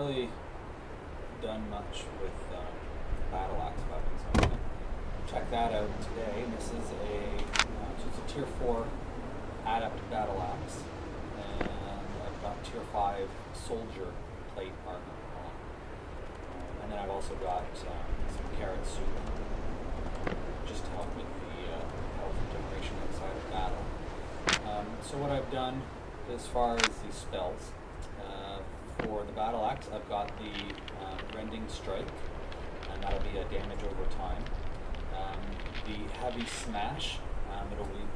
really done much with Battle Axe weapons, so I'm going to check that out today. And this is so it's a Tier 4 Adept Battle Axe, and I've got Tier 5 Soldier plate armor on. And then I've also got some carrot soup, just to help with the health generation outside of battle. So what I've done as far as these spells, for the Battle Axe, I've got the Rending Strike, and that'll be a damage over time. The Heavy Smash,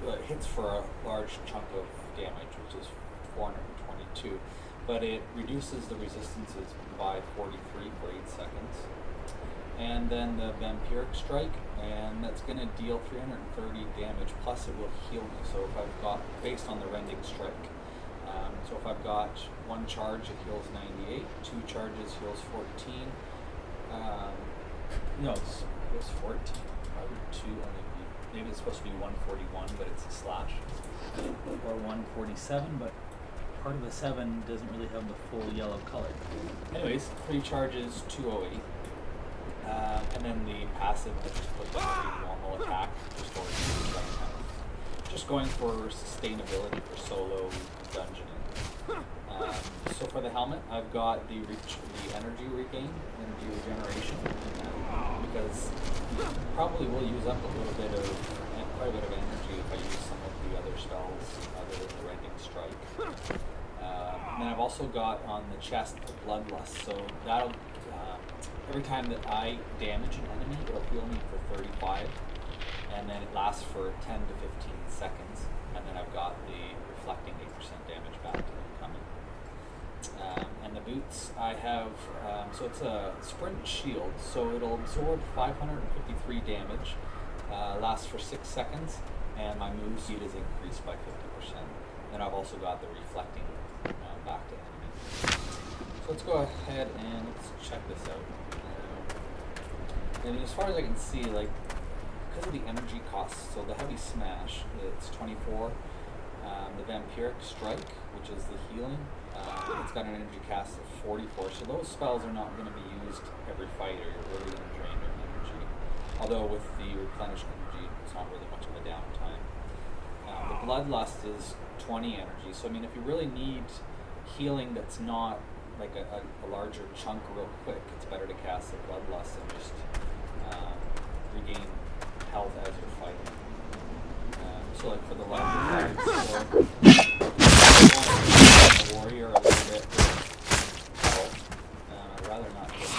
it hits for a large chunk of damage, which is 422, but it reduces the resistances by 43 for 8 seconds. And then the Vampiric Strike, and that's going to deal 330 damage, plus it will heal me. So if I've got, based on the Rending Strike, so if I've got one charge, it heals 98, two charges heals 14. No, it was 14. Why would two only be? Maybe it's supposed to be 141, but it's a slash. Or 147, but part of the 7 doesn't really have the full yellow color. Anyways, 3 charges, 208. And then the passive, I just put the normal attack, just going for sustainability for solo dungeoning. So for the helmet, I've got the energy regain, energy regeneration, because you probably will use up quite a bit of energy if I use some of the other spells other than the Rending Strike. And then I've also got on the chest the Bloodlust, so that'll every time that I damage an enemy, it'll heal me for 35, and then it lasts for 10 to 15 seconds, and then I've got the reflecting 8% damage back to them coming. And the boots I have, so it's a sprint shield, so it'll absorb 553 damage, lasts for 6 seconds, and my move speed is increased by 50%. Then I've also got the reflecting back to enemy. So let's go ahead and let's check this out. And as far as I can see, like, because of the energy costs, so the Heavy Smash, it's 24. The Vampiric Strike, which is the healing, it's got an energy cost of 44. So those spells are not going to be used every fight, or you're really going to drain your energy. Although with the replenished energy, it's not really much of a downtime. The Bloodlust is 20 energy. So I mean, if you really need healing that's not like a larger chunk real quick, it's better to cast the Bloodlust and just regain health as you're fighting. So like for the larger fights, so a warrior a little bit health. I'd rather not get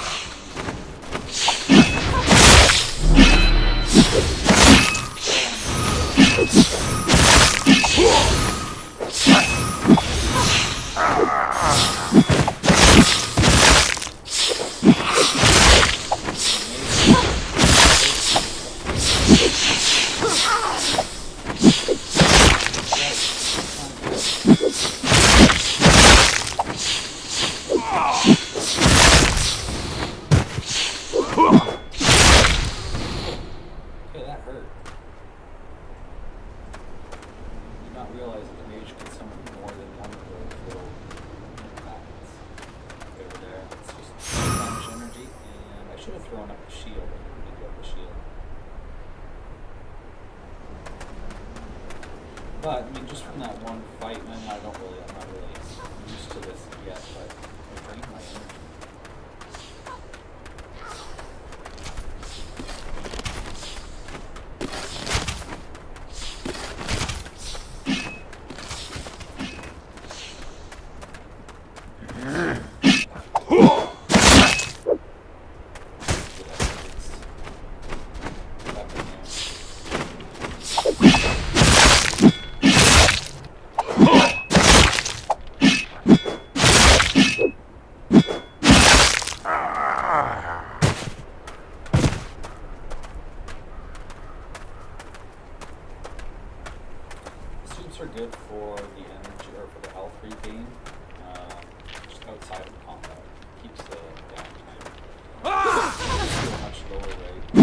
But I mean, just from that one fight, man, I'm not really used to this yet, but I drained my energy. Are good for the energy or for the health regain, just outside of combat. Keeps the downtime much lower rate.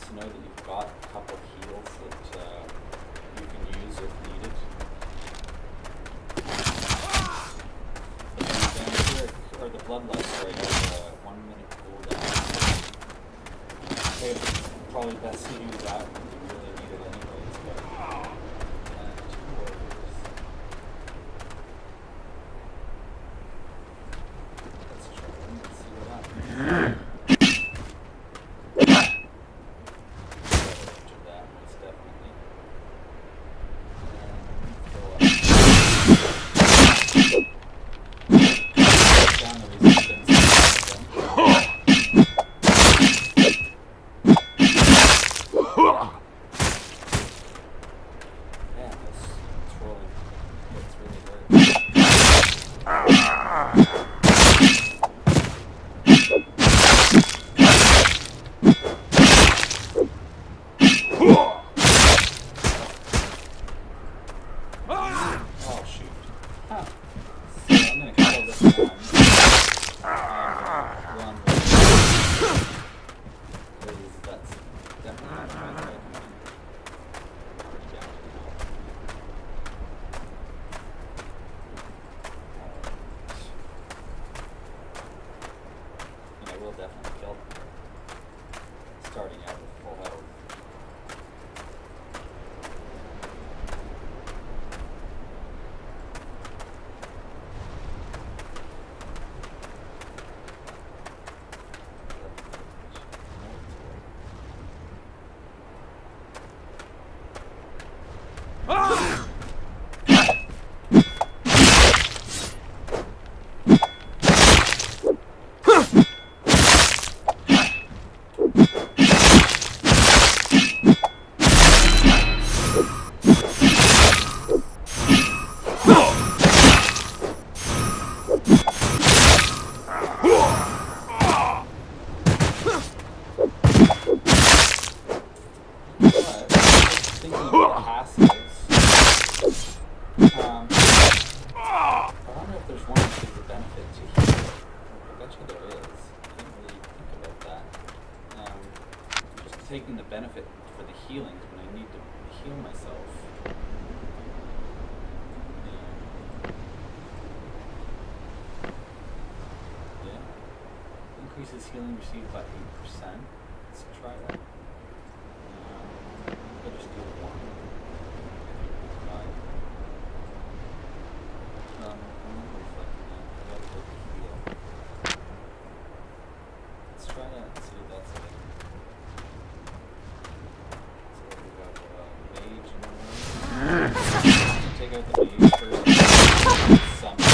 to know that you've got a couple of heals that you can use if needed. But the vampiric, or the bloodlust, sorry, has a 1 minute cooldown. Okay, probably best to use that when you really need it anyways, but 2 warriors. Let's try them and see what happens. That most definitely. Down the resistance. Man, this rolling hits really hurt. Oh shoot. Huh. So I'm gonna kill this one. Run with it. Because that's definitely not my recommend. Already down to now. And I will definitely kill them. Starting out with full health. Taking the benefit for the healings when I need to heal myself. Yeah. Increases healing received by 8%. Let's try that. I'll just do one. 5. I'm not reflecting that. I gotta go heal. Let's try that and see if that's it. Take out the mage first. Summon.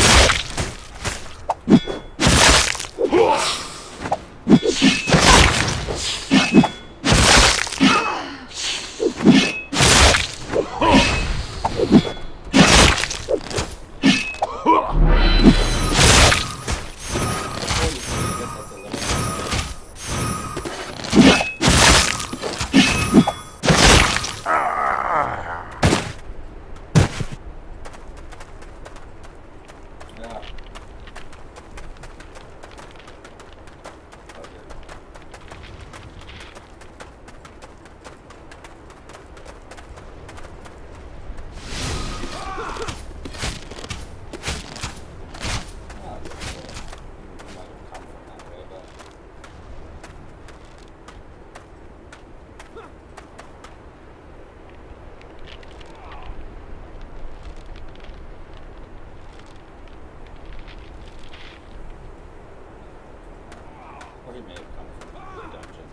He may have come from the dungeon.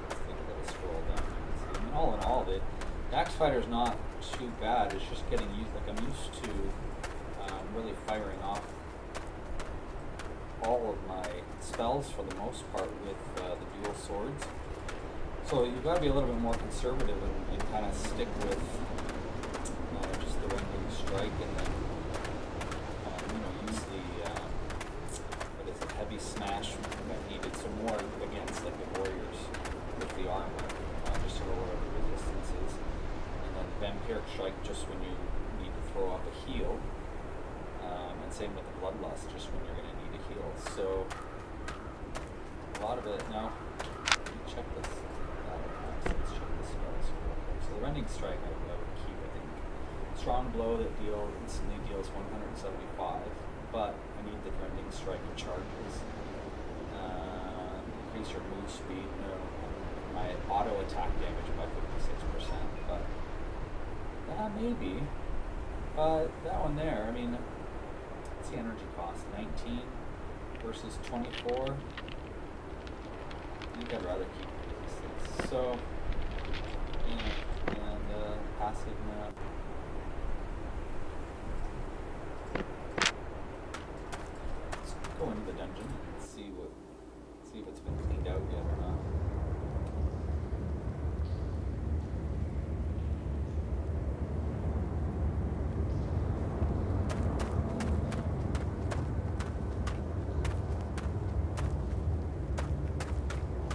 Let's think a little scroll down. I mean, all in all, the Axe Fighter's not too bad. It's just getting used. Like I'm used to really firing off all of my spells for the most part with the dual swords. So you've got to be a little bit more conservative and kind of stick with just the rending strike and then use the heavy smash when needed. So more against like the warriors with the armor, just to lower the resistances. And then vampiric strike just when you need to throw off a heal. And same with the bloodlust, just when you're going to need a heal. So A lot of it, no. Check this. Let's check the spells real quick. So the Rending Strike I would keep, I think. Strong Blow that instantly deals 175, but I need the Rending Strike charges. Increase your move speed, my auto attack damage by 56%, but maybe. That one there, I mean, what's the energy cost? 19 versus 24. I think I'd rather keep these. So, and passive map. Let's go into the dungeon and see if it's been cleaned out yet or not.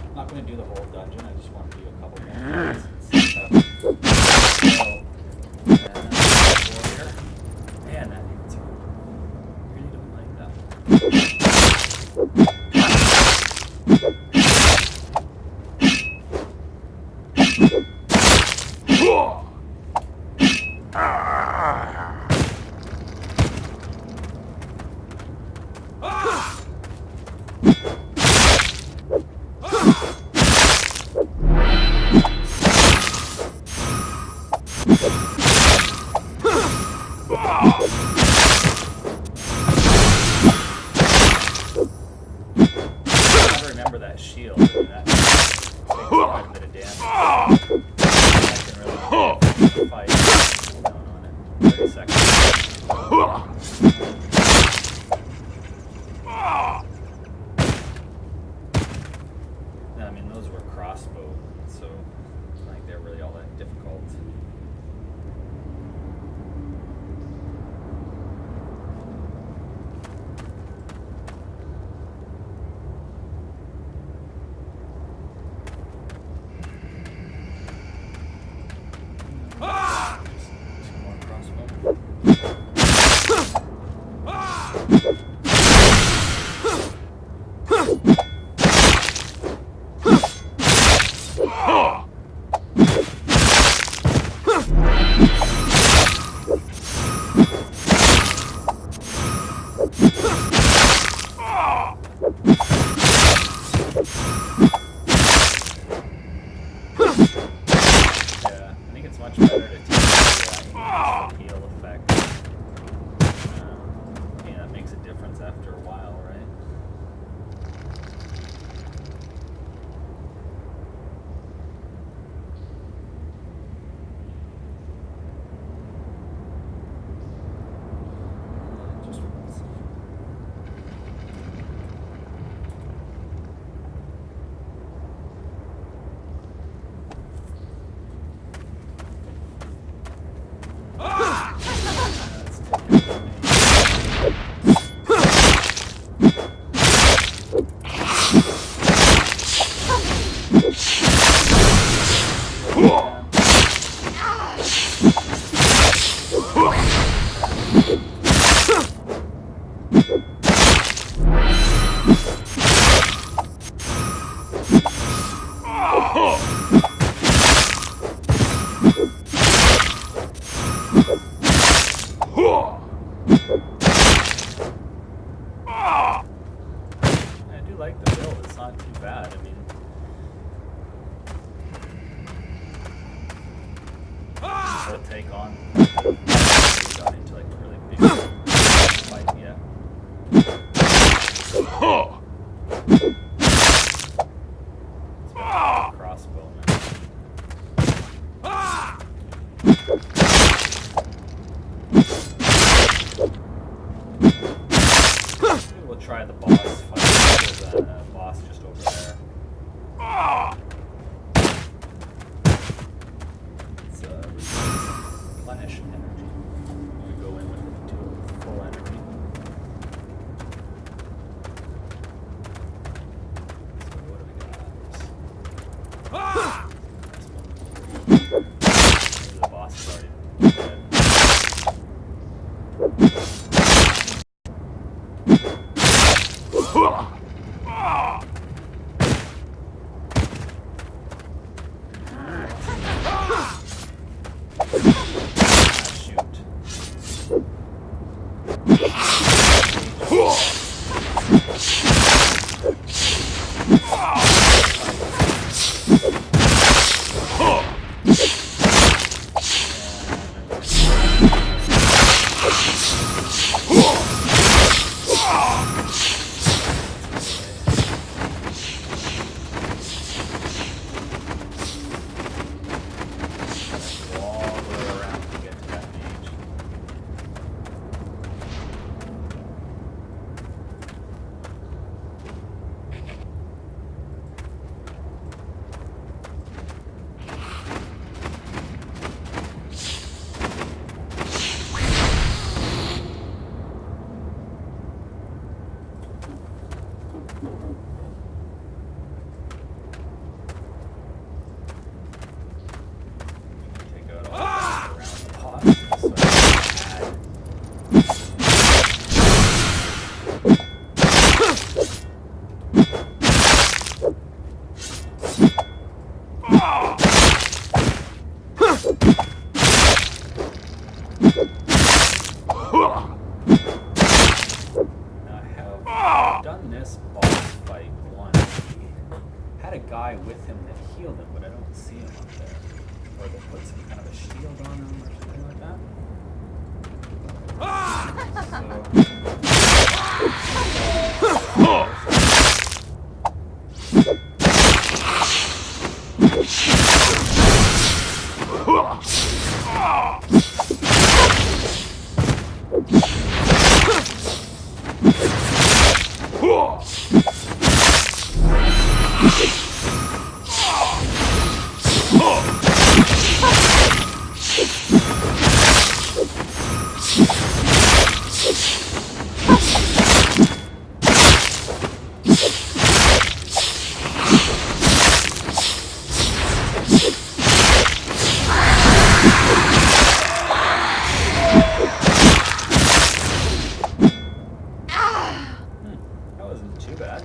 I'm not going to do the whole dungeon, I just want to do a couple more things. Warrior. Man, that hits hard. Really don't like that one. Remember that shield. I mean, that takes quite a bit of damage. I can really fight down on it. 30 seconds. I mean, those were crossbow, so it's not like they're really all that difficult. Try the boss fight. There's a boss just over there. It's replenish energy. We go in with it to full energy. So what do we got? Maybe the boss is already dead. guy with him that healed him, but I don't see him up there. Or they put some kind of a shield on him or something like that. That wasn't too bad.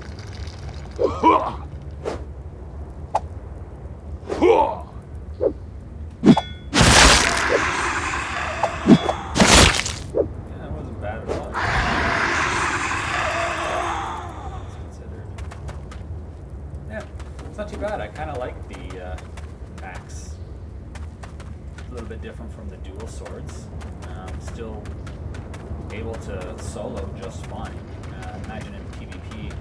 That wasn't bad at all. It's considered. Yeah, it's not too bad. I kind of like the axe. A little bit different from the dual swords. Still able to solo just fine. Imagine in PvP,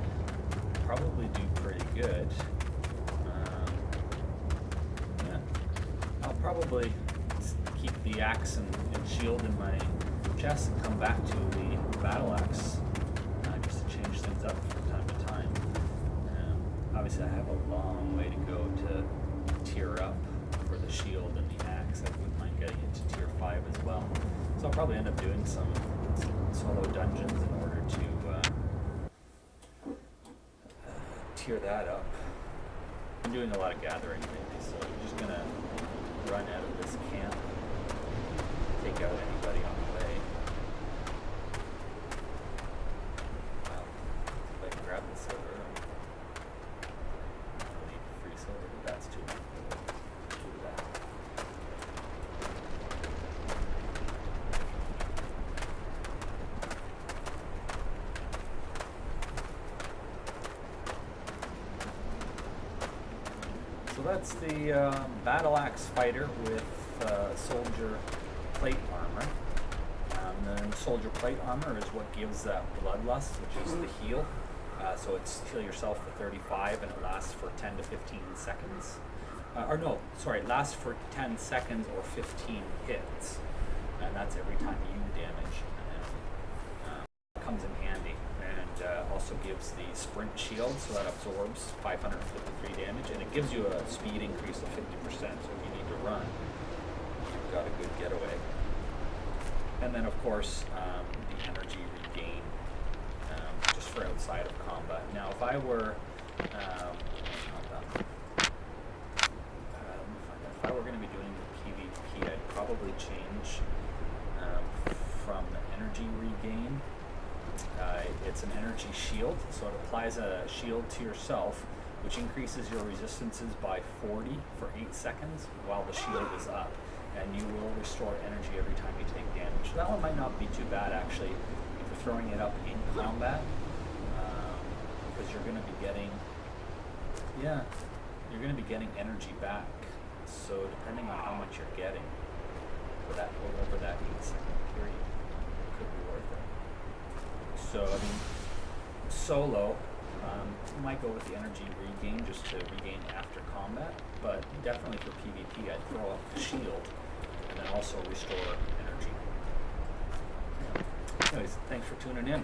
probably do pretty good. Yeah, I'll probably keep the axe and shield in my chest and come back to the battle axe just to change things up from time to time. Obviously, I have a long way to go to tier up for the shield and the axe. I wouldn't mind getting it to tier 5 as well. So I'll probably end up doing some solo dungeons in order to tier that up. I'm doing a lot of gathering lately, so I'm just gonna run out of this camp, take out anybody on the way. Well, if I can grab the silver, I'll need free silver, but that's too much. Do that. So that's the battle axe fighter with soldier plate armor. The soldier plate armor is what gives that bloodlust, which is the heal. So it's heal yourself for 35 and it lasts for 10 to 15 seconds. It lasts for 10 seconds or 15 hits. And that's every time you damage. And it comes in handy. And also gives the sprint shield, so that absorbs 553 damage, and it gives you a speed increase of 50%, so if you need to run, you've got a good getaway. And then, of course, the energy regain, just for outside of combat. Now, if I were, if I were going to be doing the PvP, I'd probably change from the energy regain. It's an energy shield, so it applies a shield to yourself, which increases your resistances by 40 for 8 seconds while the shield is up, and you will restore energy every time you take damage. So that one might not be too bad, actually, if you're throwing it up in combat, because you're going to be getting, energy back. So depending on how much you're getting for that over that 8-second period, it could be worth it. So, I mean, solo, might go with the energy regain just to regain after combat, but definitely for PvP, I'd throw up the shield and then also restore energy. Yeah. Anyways, thanks for tuning in.